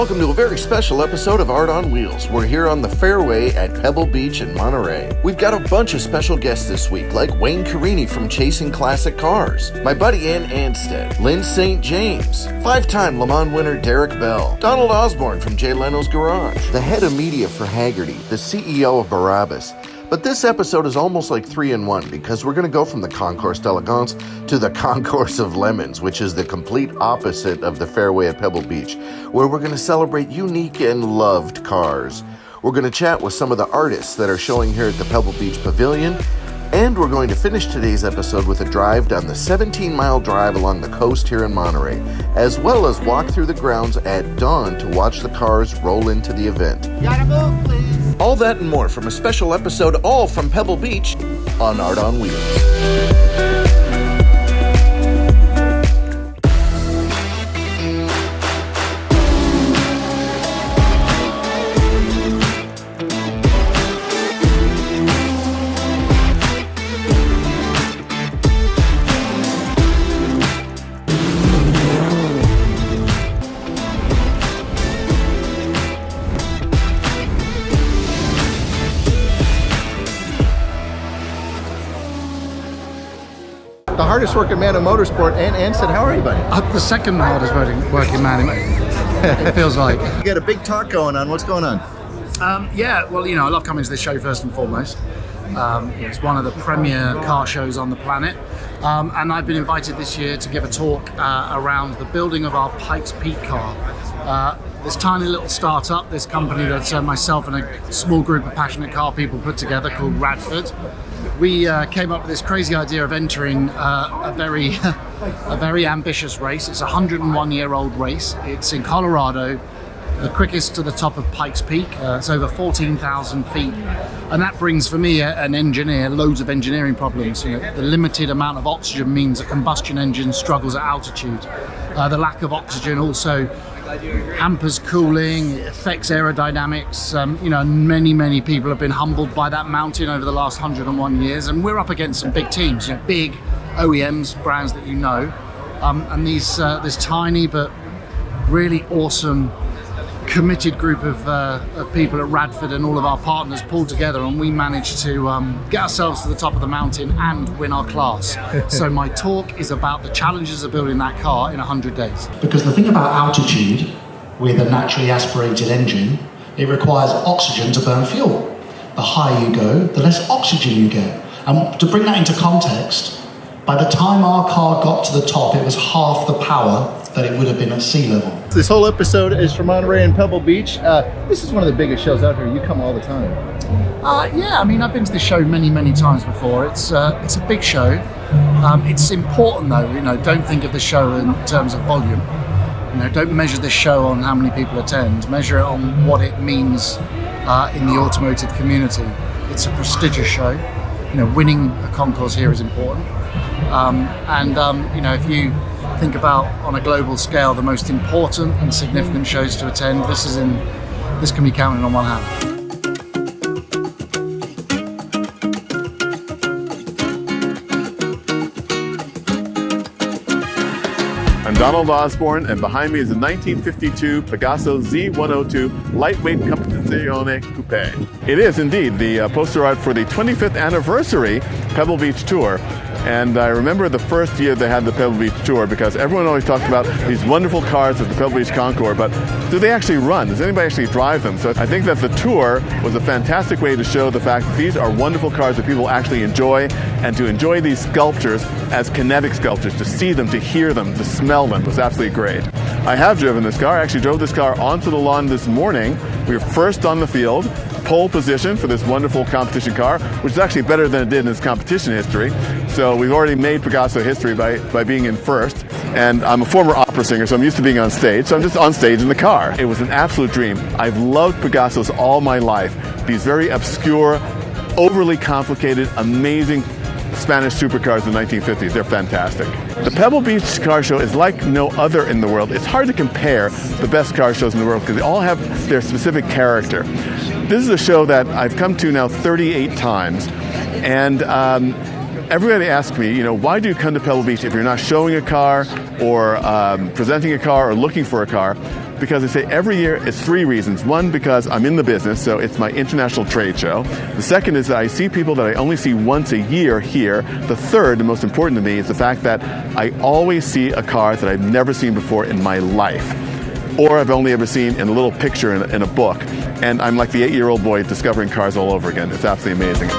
welcome to a very special episode of Art on Wheels. We're here on the fairway at Pebble Beach in Monterey. We've got a bunch of special guests this week, like Wayne Carini from Chasing Classic Cars, my buddy Ann Anstead, Lynn St. James, five-time Le Mans winner Derek Bell, Donald Osborne from Jay Leno's Garage, the head of media for Haggerty, the CEO of Barabbas. But this episode is almost like 3-in-1 because we're going to go from the Concours d'Elegance to the Concours of Lemons, which is the complete opposite of the fairway at Pebble Beach, where we're going to celebrate unique and loved cars. We're going to chat with some of the artists that are showing here at the Pebble Beach Pavilion, and we're going to finish today's episode with a drive down the 17-mile drive along the coast here in Monterey, as well as walk through the grounds at dawn to watch the cars roll into the event. Gotta move, please. All that and more from a special episode all from Pebble Beach on Art on Wheels. The hardest working man in motorsport, Ann Anstead. How are you, buddy? The second hardest working man, it feels like. You got a big talk going on. What's going on? Yeah, well, I love coming to this show first and foremost. It's one of the premier car shows on the planet. And I've been invited this year to give a talk around the building of our Pikes Peak car. This tiny little startup, this company that myself and a small group of passionate car people put together called Radford. We came up with this crazy idea of entering a very ambitious race. It's a 101-year-old race. It's in Colorado, the quickest to the top of Pikes Peak. It's over 14,000 feet. And that brings, for me, an engineer, loads of engineering problems. The limited amount of oxygen means a combustion engine struggles at altitude. The lack of oxygen also hampers cooling, it affects aerodynamics. Many people have been humbled by that mountain over the last 101 years, and we're up against some big teams, big OEMs, brands that and this tiny but really awesome committed group of people at Radford and all of our partners pulled together, and we managed to get ourselves to the top of the mountain and win our class. So my talk is about the challenges of building that car in 100 days. Because the thing about altitude with a naturally aspirated engine, it requires oxygen to burn fuel. The higher you go, the less oxygen you get. And to bring that into context, by the time our car got to the top, it was half the power that it would have been at sea level. This whole episode is from Monterey and Pebble Beach. This is one of the biggest shows out here. You come all the time. Yeah, I've been to this show many times before. It's a big show. It's important though, don't think of the show in terms of volume. Don't measure this show on how many people attend. Measure it on what it means in the automotive community. It's a prestigious show. Winning a concours here is important. If you think about on a global scale the most important and significant shows to attend, this can be counted on one hand. I'm Donald Osborne, and behind me is a 1952 Pegaso Z102 lightweight Competizione Coupe. It is indeed the poster art for the 25th anniversary Pebble Beach Tour. And I remember the first year they had the Pebble Beach Tour because everyone always talked about these wonderful cars at the Pebble Beach Concours, but do they actually run? Does anybody actually drive them? So I think that the tour was a fantastic way to show the fact that these are wonderful cars that people actually enjoy, and to enjoy these sculptures as kinetic sculptures, to see them, to hear them, to smell them was absolutely great. I have driven this car. I actually drove this car onto the lawn this morning. We were first on the field, pole position for this wonderful competition car, which is actually better than it did in its competition history. So we've already made Pegaso history by being in first. And I'm a former opera singer, so I'm used to being on stage. So I'm just on stage in the car. It was an absolute dream. I've loved Pegasos all my life. These very obscure, overly complicated, amazing Spanish supercars in the 1950s. They're fantastic. The Pebble Beach Car Show is like no other in the world. It's hard to compare the best car shows in the world because they all have their specific character. This is a show that I've come to now 38 times, and everybody asks me, you know, why do you come to Pebble Beach if you're not showing a car or presenting a car or looking for a car? Because they say every year it's 3 reasons. 1, because I'm in the business, so it's my international trade show. The second is that I see people that I only see once a year here. The third, the most important to me, is the fact that I always see a car that I've never seen before in my life, or I've only ever seen in a little picture in a book. And I'm like the 8-year-old boy discovering cars all over again. It's absolutely amazing.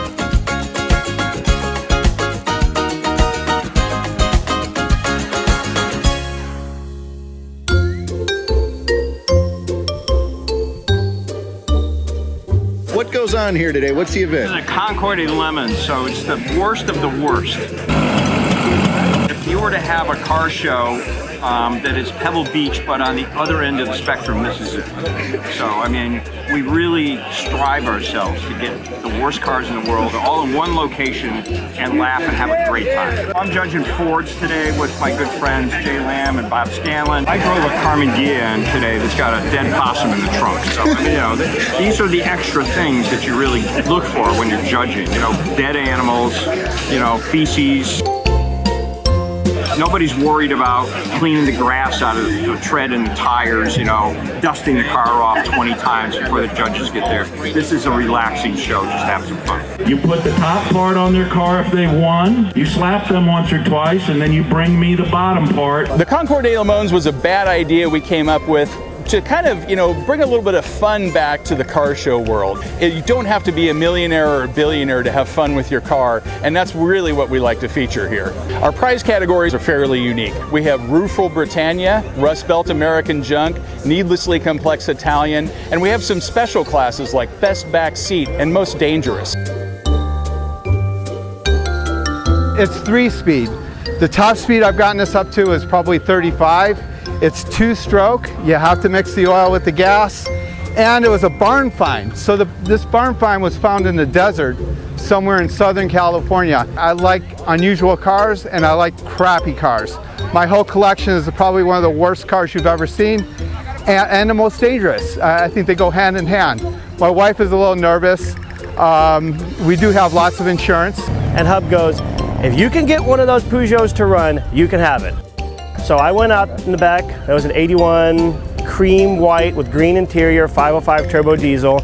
What goes on here today? What's the event? It's a Concours Lemon, so it's the worst of the worst. If you were to have a car show that is Pebble Beach, but on the other end of the spectrum, this is it. So, I mean, we really strive ourselves to get the worst cars in the world all in one location and laugh and have a great time. I'm judging Fords today with my good friends Jay Lamb and Bob Scanlon. I drove a Carmen Ghia in today that's got a dead possum in the trunk. So, I mean, you know, these are the extra things that you really look for when you're judging. You know, dead animals, you know, feces. Nobody's worried about cleaning the grass out of the tread and the tires, you know, dusting the car off 20 times before the judges get there. This is a relaxing show, just have some fun. You put the top part on their car if they won, you slap them once or twice, and then you bring me the bottom part. The Concours des Lemons was a bad idea we came up with to kind of, you know, bring a little bit of fun back to the car show world. You don't have to be a millionaire or a billionaire to have fun with your car, and that's really what we like to feature here. Our prize categories are fairly unique. We have Rueful Britannia, Rust Belt American Junk, Needlessly Complex Italian, and we have some special classes like Best Back Seat and Most Dangerous. It's 3-speed. The top speed I've gotten this up to is probably 35. It's 2-stroke. You have to mix the oil with the gas. And it was a barn find. So this barn find was found in the desert somewhere in Southern California. I like unusual cars and I like crappy cars. My whole collection is probably one of the worst cars you've ever seen and the most dangerous. I think they go hand in hand. My wife is a little nervous. We do have lots of insurance. And Hub goes, if you can get one of those Peugeots to run, you can have it. So I went out in the back. That was an 81 cream white with green interior, 505 turbo diesel.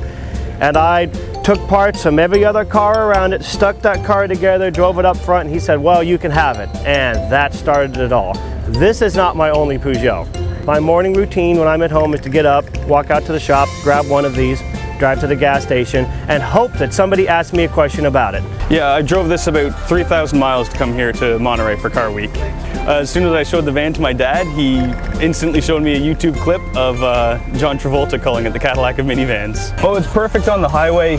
And I took parts from every other car around it, stuck that car together, drove it up front, and he said, well, you can have it. And that started it all. This is not my only Peugeot. My morning routine when I'm at home is to get up, walk out to the shop, grab one of these, drive to the gas station, and hope that somebody asks me a question about it. Yeah, I drove this about 3,000 miles to come here to Monterey for Car Week. As soon as I showed the van to my dad, he instantly showed me a YouTube clip of John Travolta calling it the Cadillac of minivans. Oh, it's perfect on the highway,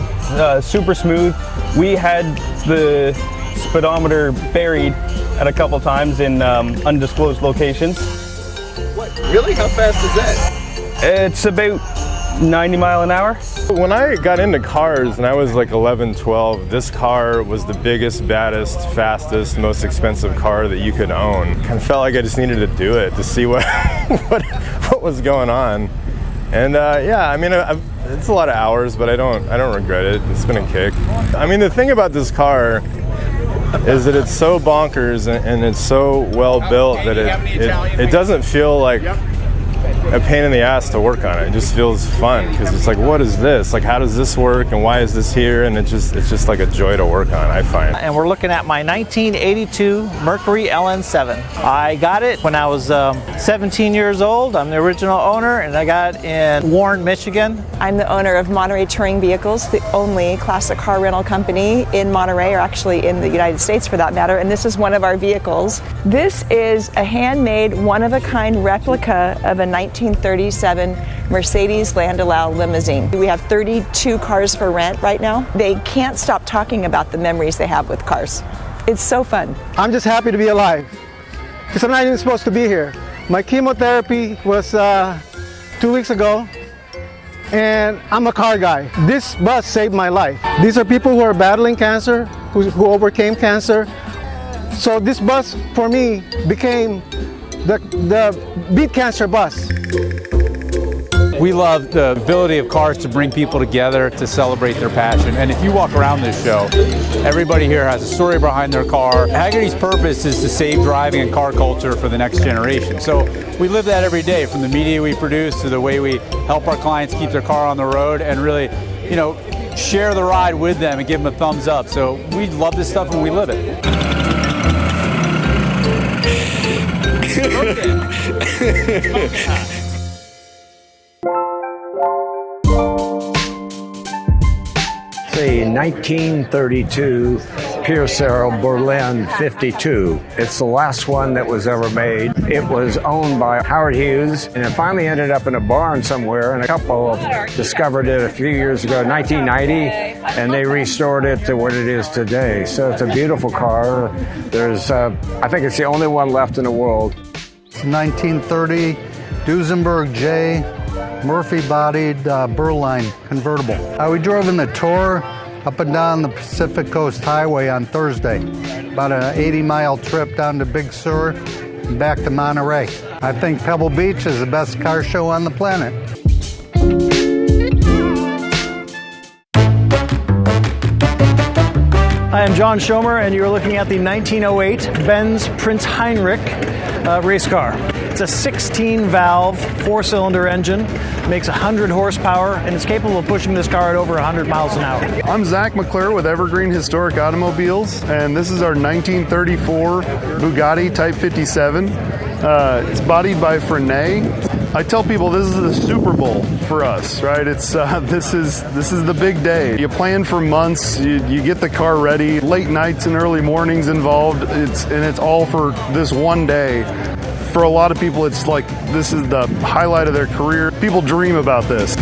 super smooth. We had the speedometer buried at a couple times in undisclosed locations. What? Really? How fast is that? It's about 90 miles an hour. When I got into cars and I was like 11, 12, this car was the biggest, baddest, fastest, most expensive car that you could own. Kind of felt like I just needed to do it to see what what was going on. And yeah, I mean, it's a lot of hours, but I don't regret it. It's been a kick. I mean, the thing about this car is that it's so bonkers and it's so well built that it doesn't feel like a pain in the ass to work on it. It just feels fun because it's like, what is this? Like, how does this work and why is this here? And it's just like a joy to work on, I find. And we're looking at my 1982 Mercury LN7. I got it when I was 17 years old. I'm the original owner, and I got it in Warren, Michigan. I'm the owner of Monterey Touring Vehicles, the only classic car rental company in Monterey, or actually in the United States for that matter, and this is one of our vehicles. This is a handmade, one-of-a-kind replica of a 1937 Mercedes Landau limousine. We have 32 cars for rent right now. They can't stop talking about the memories they have with cars. It's so fun. I'm just happy to be alive because I'm not even supposed to be here. My chemotherapy was 2 weeks ago, and I'm a car guy. This bus saved my life. These are people who are battling cancer, who overcame cancer. So this bus for me became the Beat Cancer bus. We love the ability of cars to bring people together to celebrate their passion. And if you walk around this show, everybody here has a story behind their car. Hagerty's purpose is to save driving and car culture for the next generation. So we live that every day, from the media we produce to the way we help our clients keep their car on the road and really, share the ride with them and give them a thumbs up. So we love this stuff and we live it. The 1932 Piercero Berlin 52. It's the last one that was ever made. It was owned by Howard Hughes, and it finally ended up in a barn somewhere, and a couple discovered it a few years ago, 1990, and they restored it to what it is today. So it's a beautiful car. There's, I think it's the only one left in the world. It's 1930 Duesenberg J Murphy-bodied Berline convertible. We drove in the tour up and down the Pacific Coast Highway on Thursday. About an 80-mile trip down to Big Sur and back to Monterey. I think Pebble Beach is the best car show on the planet. I am John Schomer, and you're looking at the 1908 Benz Prince Heinrich race car. It's a 16-valve, 4-cylinder engine, makes 100 horsepower, and is capable of pushing this car at over 100 miles an hour. I'm Zach McClure with Evergreen Historic Automobiles, and this is our 1934 Bugatti Type 57. It's bodied by Frenet. I tell people this is the Super Bowl for us, right? It's this is the big day. You plan for months. You get the car ready. Late nights and early mornings involved. It's all for this one day. For a lot of people, it's like this is the highlight of their career. People dream about this.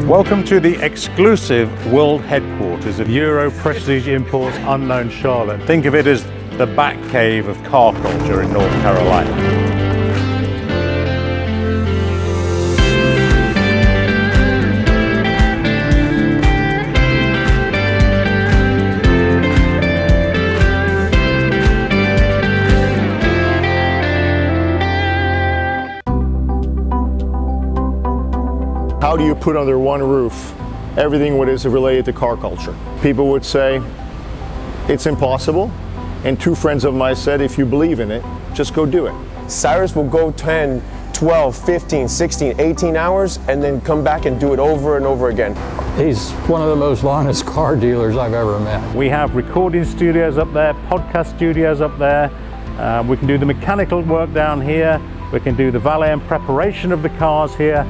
Welcome to the exclusive world headquarters of Euro Prestige Imports Unknown Charlotte. Think of it as the back cave of car culture in North Carolina. How do you put under one roof everything what is related to car culture? People would say, it's impossible. And two friends of mine said, if you believe in it, just go do it. Cyrus will go 10, 12, 15, 16, 18 hours and then come back and do it over and over again. He's one of the most honest car dealers I've ever met. We have recording studios up there, podcast studios up there. We can do the mechanical work down here. We can do the valet and preparation of the cars here.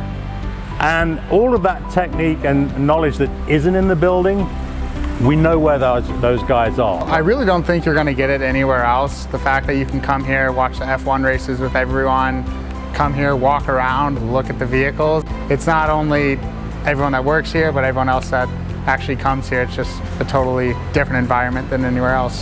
And all of that technique and knowledge that isn't in the building, we know where those guys are. I really don't think you're going to get it anywhere else. The fact that you can come here, watch the F1 races with everyone, come here, walk around, look at the vehicles. It's not only everyone that works here, but everyone else that actually comes here. It's just a totally different environment than anywhere else.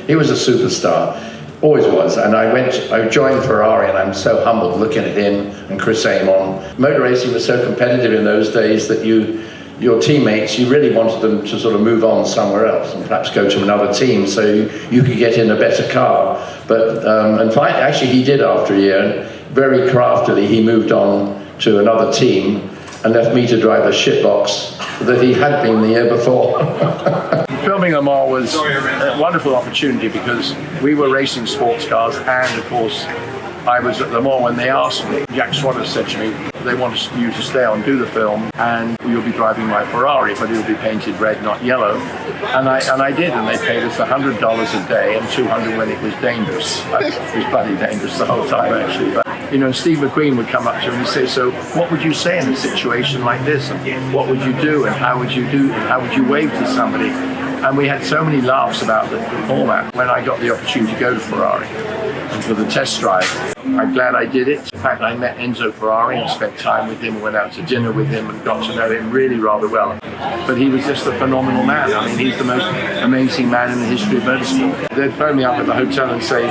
He was a superstar, always was, and I joined Ferrari, and I'm so humbled looking at him and Chris Amon. Motor racing was so competitive in those days that your teammates, you really wanted them to sort of move on somewhere else and perhaps go to another team so you could get in a better car. But and finally, actually he did after a year, and very craftily he moved on to another team and left me to drive a shitbox that he had been the year before. Filming Le Mans was a wonderful opportunity because we were racing sports cars, and of course I was at Le Mans when they asked me. Jack Swatter said to me, they want you to stay on, do the film, and you'll be driving my Ferrari, but it'll be painted red, not yellow. And I did, and they paid us $100 a day and $200 when it was dangerous. It was bloody dangerous the whole time, actually. But, Steve McQueen would come up to him and say, so what would you say in a situation like this? And what would you do? And how would you wave to somebody? And we had so many laughs about the format. When I got the opportunity to go to Ferrari and for the test drive, I'm glad I did it. In fact, I met Enzo Ferrari and spent time with him, went out to dinner with him and got to know him really rather well. But he was just a phenomenal man. I mean, he's the most amazing man in the history of motorsport. They'd phone me up at the hotel and say,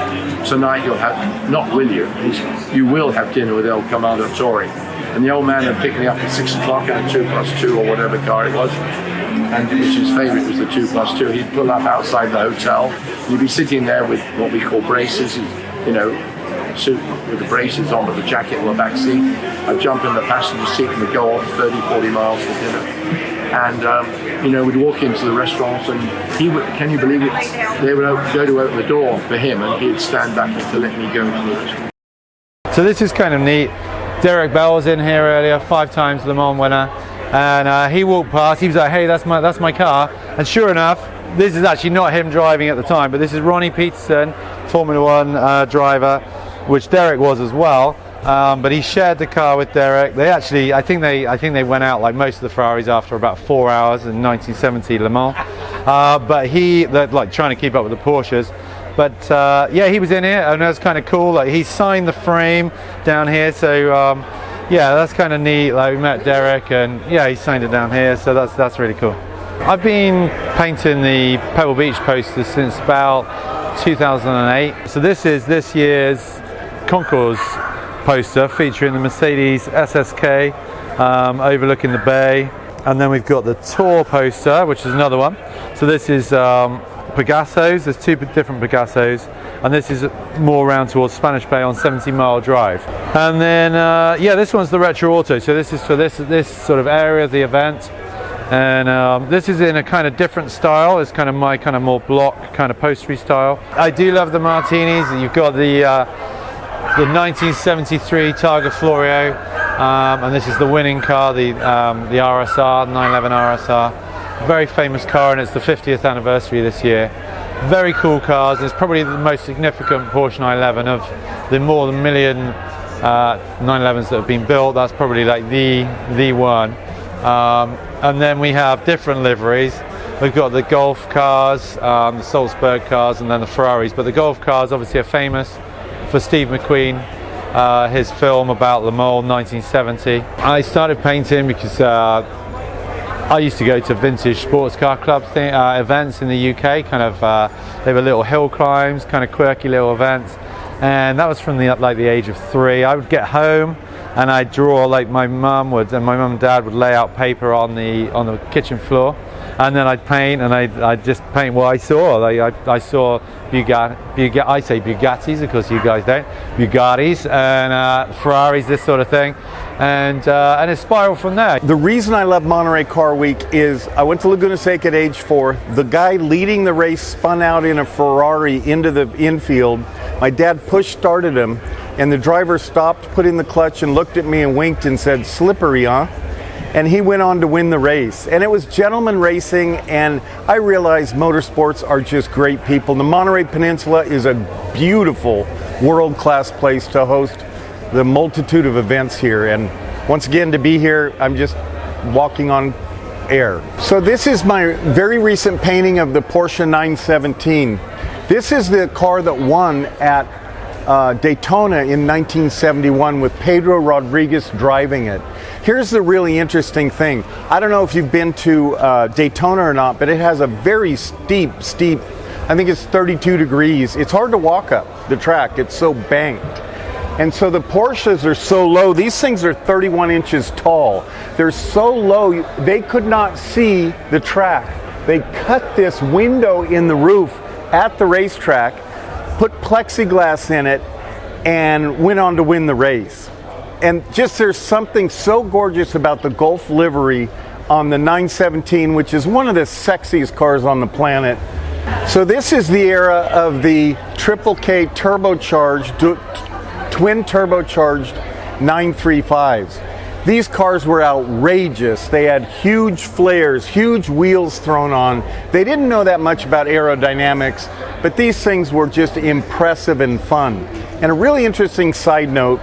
tonight you'll have, not will you, you will have dinner with El Commendatore. And the old man had picked me up at 6 o'clock in a 2+2 or whatever car it was. And which his favourite was the 2+2. He'd pull up outside the hotel. You'd be sitting there with what we call braces, you know, suit with the braces on with the jacket on the back seat. I'd jump in the passenger seat and we'd go off 30, 40 miles for dinner. And, you know, we'd walk into the restaurants and he would, can you believe it? They would go to open the door for him and he'd stand back to let me go into the restaurant. So this is kind of neat. Derek Bell was in here earlier, 5 times Le Mans winner. And he walked past, he was like, hey, that's my car. And sure enough, this is actually not him driving at the time, but this is Ronnie Peterson, Formula One driver, which Derek was as well. But he shared the car with Derek. They actually, I think they went out like most of the Ferraris after about 4 hours in 1970 Le Mans. But they're like trying to keep up with the Porsches. But yeah, he was in here, and that's kind of cool. Like he signed the frame down here, so. Yeah, that's kind of neat. Like we met Derek, and yeah, he signed it down here, so that's really cool. I've been painting the Pebble Beach posters since about 2008. So this is this year's Concours poster featuring the Mercedes SSK overlooking the bay, and then we've got the Tour poster, which is another one. So this is Pegassos. There's 2 different Pegassos, and this is more around towards Spanish Bay on 70 Mile Drive. And then yeah, this one's the Retro Auto, so this is for this sort of area of the event. And this is in a kind of different style. It's kind of my kind of more block kind of postery style. I do love the martinis. You've got the 1973 Targa Florio, and this is the winning car, the RSR, 911 RSR. Very famous car, and it's the 50th anniversary this year. Very cool cars. It's probably the most significant Porsche 911 of the more than 1 million 911s that have been built. That's probably like the one. And then we have different liveries. We've got the Golf cars, the Salzburg cars, and then the Ferraris. But the Golf cars obviously are famous for Steve McQueen, his film about Le Mans 1970. I started painting because I used to go to vintage sports car club events in the UK. Kind of, they were little hill climbs, kind of quirky little events, and that was from the age of 3. I would get home and I'd draw like my mum would, and my mum and dad would lay out paper on the kitchen floor, and then I'd paint, and I'd just paint what I saw. Like I saw I say Bugattis, of course you guys don't, Bugattis and Ferraris, this sort of thing. And it spiraled from there. The reason I love Monterey Car Week is I went to Laguna Seca at age 4. The guy leading the race spun out in a Ferrari into the infield. My dad push-started him, and the driver stopped, put in the clutch, and looked at me and winked and said, "Slippery, huh?" And he went on to win the race. And it was gentleman racing, and I realized motorsports are just great people. The Monterey Peninsula is a beautiful, world-class place to host the multitude of events here, and once again, to be here, I'm just walking on air. So this is my very recent painting of the Porsche 917. This is the car that won at Daytona in 1971 with Pedro Rodriguez driving it. Here's the really interesting thing. I don't know if you've been to Daytona or not, but it has a very steep, I think it's 32 degrees. It's hard to walk up the track. It's so banked. And so the Porsches are so low. These things are 31 inches tall. They're so low, they could not see the track. They cut this window in the roof at the racetrack, put plexiglass in it, and went on to win the race. And just there's something so gorgeous about the Gulf livery on the 917, which is one of the sexiest cars on the planet. So this is the era of the Triple K turbocharged, twin turbocharged 935s. These cars were outrageous. They had huge flares, huge wheels thrown on. They didn't know that much about aerodynamics, but these things were just impressive and fun. And a really interesting side note,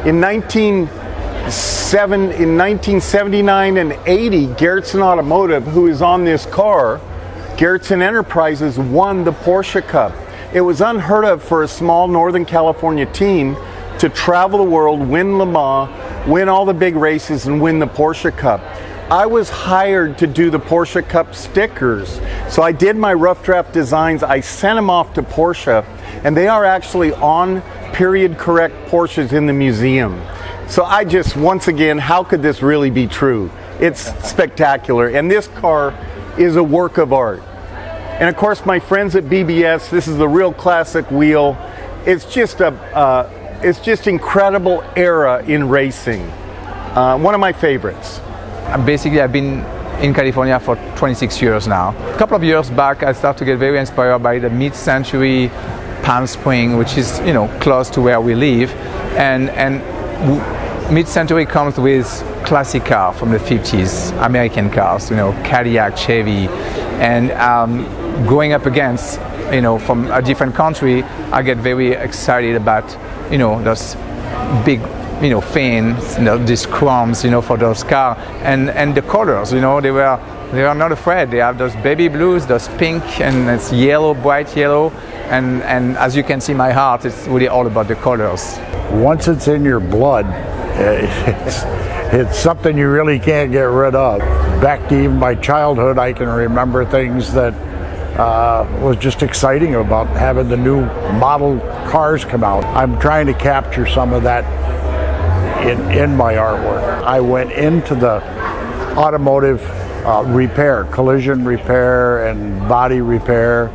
in 1979 and 80, Garrettson Automotive, who is on this car, Garrettson Enterprises won the Porsche Cup. It was unheard of for a small Northern California team to travel the world, win Le Mans, win all the big races, and win the Porsche Cup. I was hired to do the Porsche Cup stickers. So I did my rough draft designs, I sent them off to Porsche, and they are actually on period correct Porsches in the museum. So I just, once again, how could this really be true? It's spectacular, and this car is a work of art. And of course, my friends at BBS, this is the real classic wheel. It's just incredible era in racing. One of my favorites. Basically, I've been in California for 26 years now. A couple of years back, I started to get very inspired by the mid-century Palm Springs, which is, you know, close to where we live. And mid-century comes with classic car from the 50s, American cars, you know, Cadillac, Chevy, and going up against, you know, from a different country, I get very excited about, you know, those big, you know, fins, you know, these chromes, you know, for those cars, and the colors, you know, they are not afraid. They have those baby blues, those pink, and it's yellow, bright yellow, and as you can see, my heart, it's really all about the colors. Once it's in your blood, it's something you really can't get rid of. Back to even my childhood, I can remember things that was just exciting about having the new model cars come out. I'm trying to capture some of that in my artwork. I went into the automotive repair, collision repair and body repair,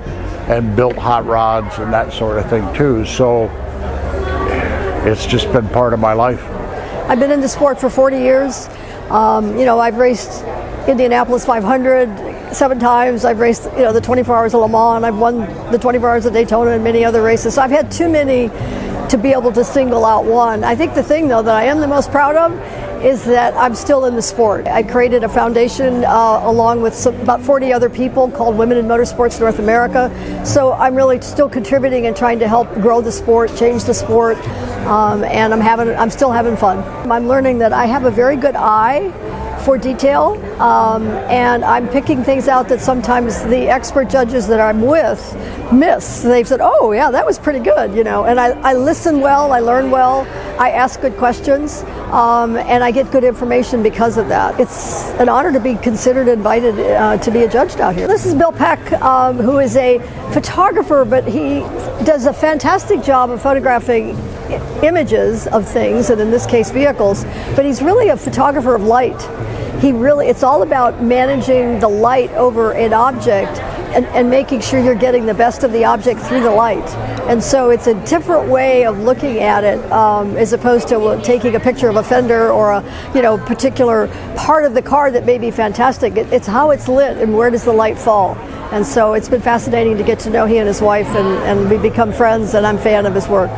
and built hot rods and that sort of thing too. So it's just been part of my life. I've been in the sport for 40 years. You know, I've raced Indianapolis 500 7 times. I've raced, you know, the 24 Hours of Le Mans, and I've won the 24 Hours of Daytona and many other races. So I've had too many to be able to single out one. I think the thing, though, that I am the most proud of is that I'm still in the sport. I created a foundation along with about 40 other people called Women in Motorsports North America. So I'm really still contributing and trying to help grow the sport, change the sport, and I'm still having fun. I'm learning that I have a very good eye for detail, and I'm picking things out that sometimes the expert judges that I'm with miss. They've said, oh yeah, that was pretty good, you know, and I listen well, I learn well, I ask good questions, and I get good information because of that. It's an honor to be considered invited to be a judge out here. This is Bill Peck, who is a photographer, but he does a fantastic job of photographing images of things, and in this case vehicles, but he's really a photographer of light. It's all about managing the light over an object and making sure you're getting the best of the object through the light. And so it's a different way of looking at it as opposed to taking a picture of a fender or a particular part of the car that may be fantastic. It's how it's lit and where does the light fall. And so it's been fascinating to get to know he and his wife, and we've become friends, and I'm a fan of his work.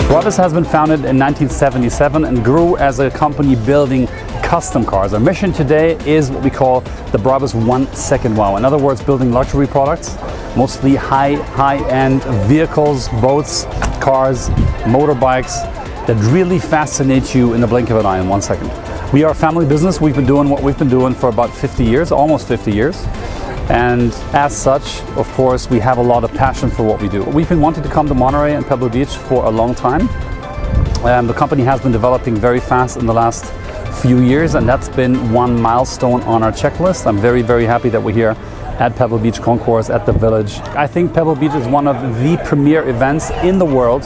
Brothers has been founded in 1977 and grew as a company building custom cars. Our mission today is what we call the Brothers 1 Second Wow. In other words, building luxury products, mostly high-end vehicles, boats, cars, motorbikes that really fascinate you in the blink of an eye in 1 second. We are a family business. We've been doing what we've been doing for about 50 years, almost 50 years. And as such, of course, we have a lot of passion for what we do. We've been wanting to come to Monterey and Pebble Beach for a long time. The company has been developing very fast in the last few years, and that's been one milestone on our checklist. I'm very, very happy that we're here at Pebble Beach Concours at the Village. I think Pebble Beach is one of the premier events in the world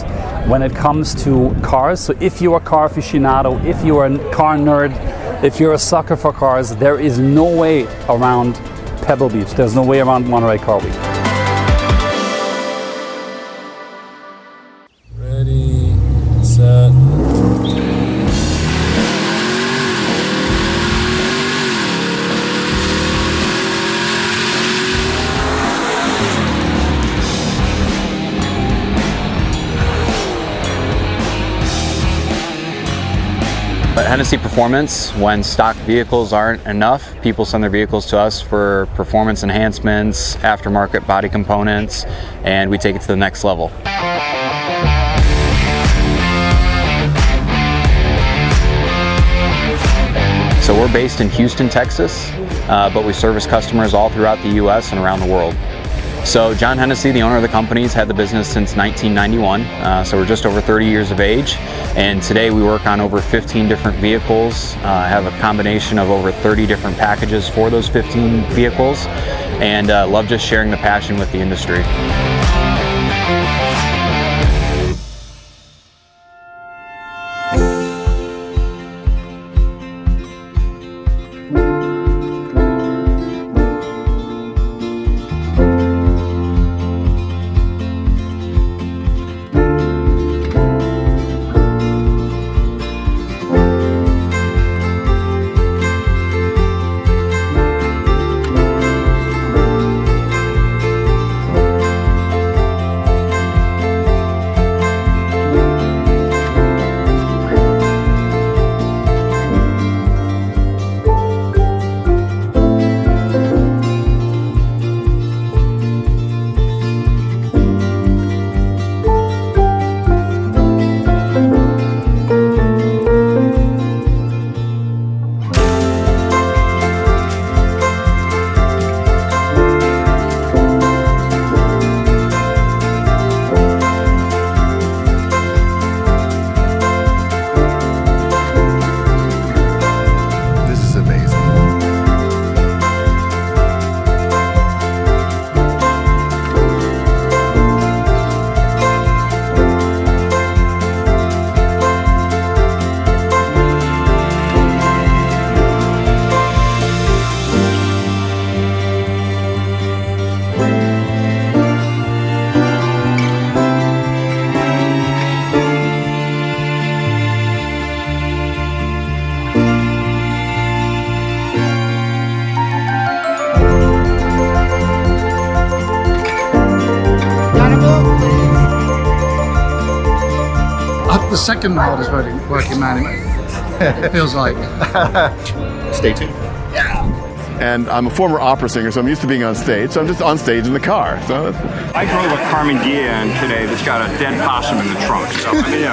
when it comes to cars. So if you're a car aficionado, if you're a car nerd, if you're a sucker for cars, there is no way around Pebble Beach. There's no way around Monterey Car Week. But Hennessy Performance, when stock vehicles aren't enough, people send their vehicles to us for performance enhancements, aftermarket body components, and we take it to the next level. So we're based in Houston, Texas, but we service customers all throughout the US and around the world. So John Hennessy, the owner of the company, has had the business since 1991, so we're just over 30 years of age, and today we work on over 15 different vehicles, have a combination of over 30 different packages for those 15 vehicles, and love just sharing the passion with the industry. The second hardest working man, it feels like. Stay tuned. Yeah. And I'm a former opera singer, so I'm used to being on stage. So I'm just on stage in the car. So I drove a Carmen Dian today that's got a dead possum in the trunk. So I mean,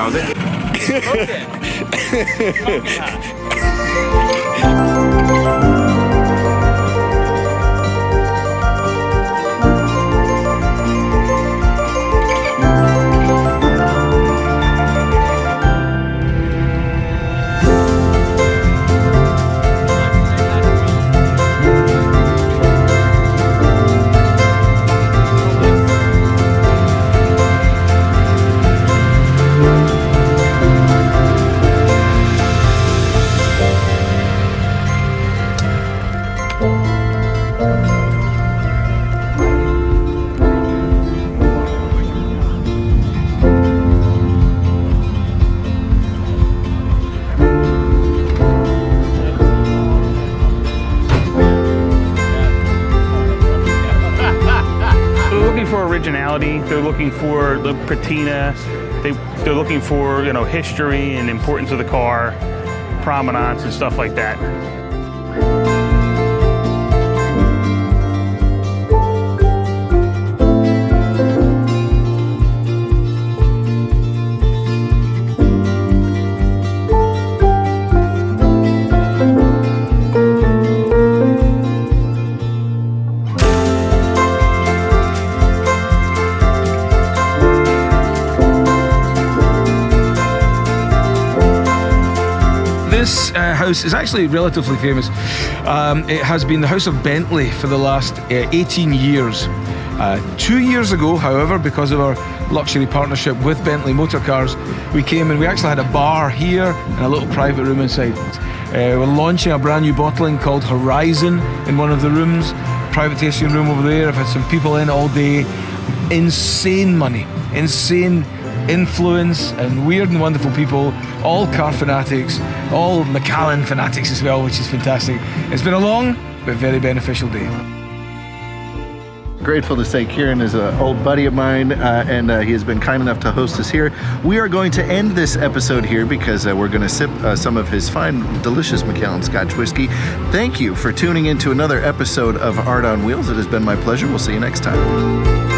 originality. They're looking for the patina. They're looking for, you know, history and importance of the car, provenance and stuff like that. This house is actually relatively famous. It has been the house of Bentley for the last 18 years. 2 years ago, however, because of our luxury partnership with Bentley Motor Cars, we came and we actually had a bar here and a little private room inside. We're launching a brand new bottling called Horizon in one of the rooms. Private tasting room over there. I've had some people in all day. Insane money, insane influence, and weird and wonderful people, all car fanatics, all Macallan fanatics as well, which is fantastic. It's been a long but very beneficial day. Grateful to say Kieran is an old buddy of mine, and he has been kind enough to host us here. We are going to end this episode here because we're going to sip some of his fine, delicious Macallan Scotch whiskey. Thank you for tuning in to another episode of Art on Wheels. It has been my pleasure. We'll see you next time.